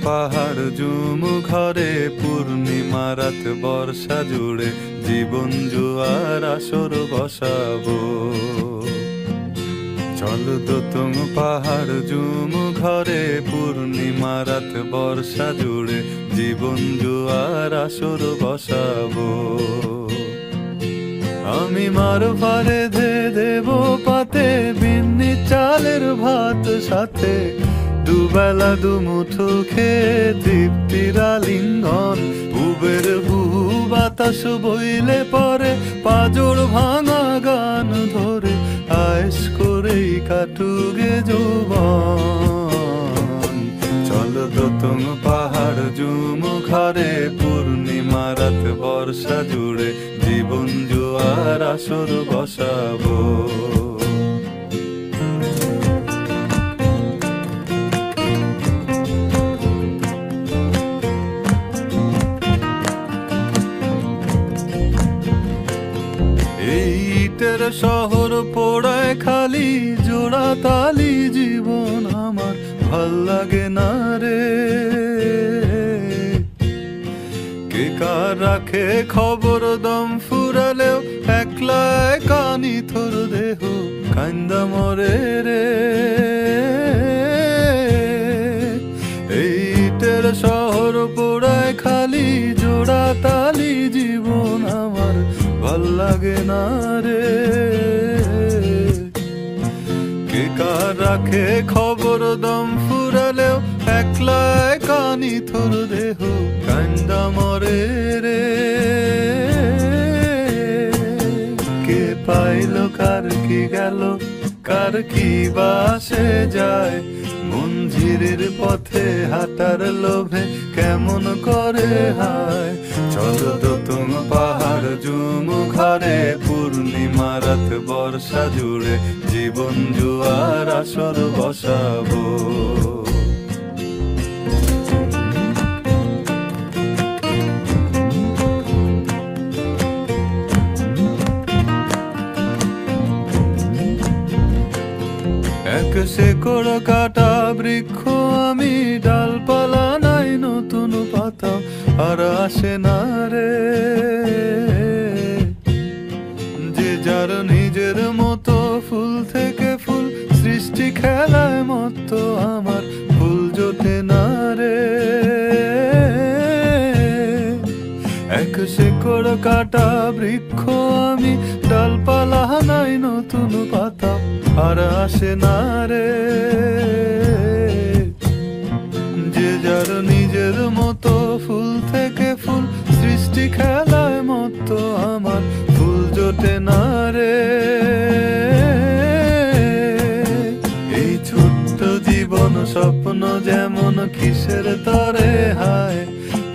পাহাড় জুম ঘরে পূর্ণিমা রাত বর্ষা জুড়ে জীবন জুয়ার আসর বসাবো। চল দোতং পাহাড় জুম ঘরে পূর্ণিমা রাত বর্ষা জুড়ে জীবন জুয়ার আসর বসাবো। আমি মার ভারে ধে দেব পাতে বিন্নি চালের ভাত সাথে দুবেলা দুমুঠো খেয়ে তৃপ্তির আলিঙ্গন। উবের বুহু বাতাস বইলে পরে পাজর ভাঙা গান ধরে আয়েশ করেই কাটুগে যৌবন। চল দোতং পাহাড় জুম ঘরে পূর্ণিমা রাত বর্ষা জুড়ে জীবন জুয়ার আসর বসাবো। ইটের শহর পোড়ায় খালি জোড়া তালি জীবন আমার ভাল লাগে না রে। কে কার রাখে খবর দম ফুরালেও একলা কানি থর দেহ কান্দা মরে রে। ইটের শহর পোড়ায় খালি জোড়া তালি জীবন আমার ভাল লাগে না রে। কে কার রাখে খবর দম ফুরালেও একলা কানি থর দেহ কান্দা মরে রে। কে পাইল কার কি গেল কার কি বাসে যায় মঞ্জিরের পথে হাঁটার লোভে কেমন করে হায়। চল দোতং পাহাড় জুম ঘরে পূর্ণিমা রাত বর্ষা জুড়ে জীবন জুয়ার আসর বসাবো। এক শেকড় কাটা বৃক্ষ আমি, ডালপালা নাই নতুন পাতা আর আসে না রে। যে যার নিজের মতো ফুল থেকে ফুল সৃষ্টি খেলায় মত আমার ফুল জোটে না রে। এক শেকড় কাটা বৃক্ষ আমি, ডালপালা নাই নতুন পাতা আর আসে না রে। যে যার নিজের মতো ফুল থেকে ফুল সৃষ্টি খেলায় মতো আমার ফুল জোটে না রে। এই ছোট্ট জীবন স্বপ্ন যেমন কিসের তরে হায়,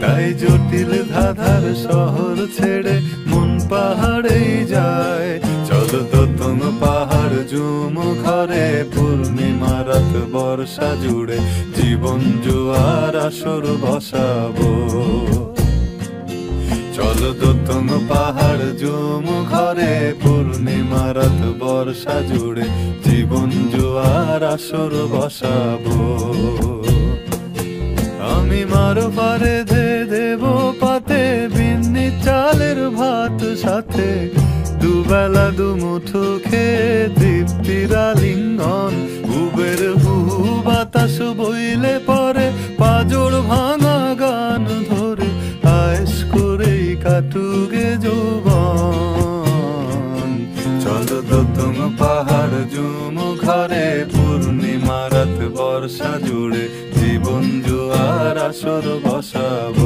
তাই জটিল ধাঁধার শহর ছেড়ে মন পাহাড়েই যায়। চল দোতং পাহাড় জুম ঘরে পূর্ণিমা রাত বর্ষা জুড়ে জীবন জুয়ার আসর বসাবো। চল দোতং পাহাড় জুম ঘরে পূর্ণিমা রাত বর্ষা জুড়ে জীবন জুয়ার আসর বসাবো। আমি মার পারে ধে দেব পাতে বিন্নি চালের ভাত সাথে দুবেলা দুমুঠো খেয়ে তৃপ্তির আলিঙ্গন। উবের বুহু বাতাস বইলে পরে পাজর ভাঙা গান ধরে আয়েশ করেই কাটুগে যৌবন। চল দোতং পাহাড় জুম ঘরে পূর্ণিমা রাত বর্ষা জুড়ে জীবন জুয়ার আসর বসাবো।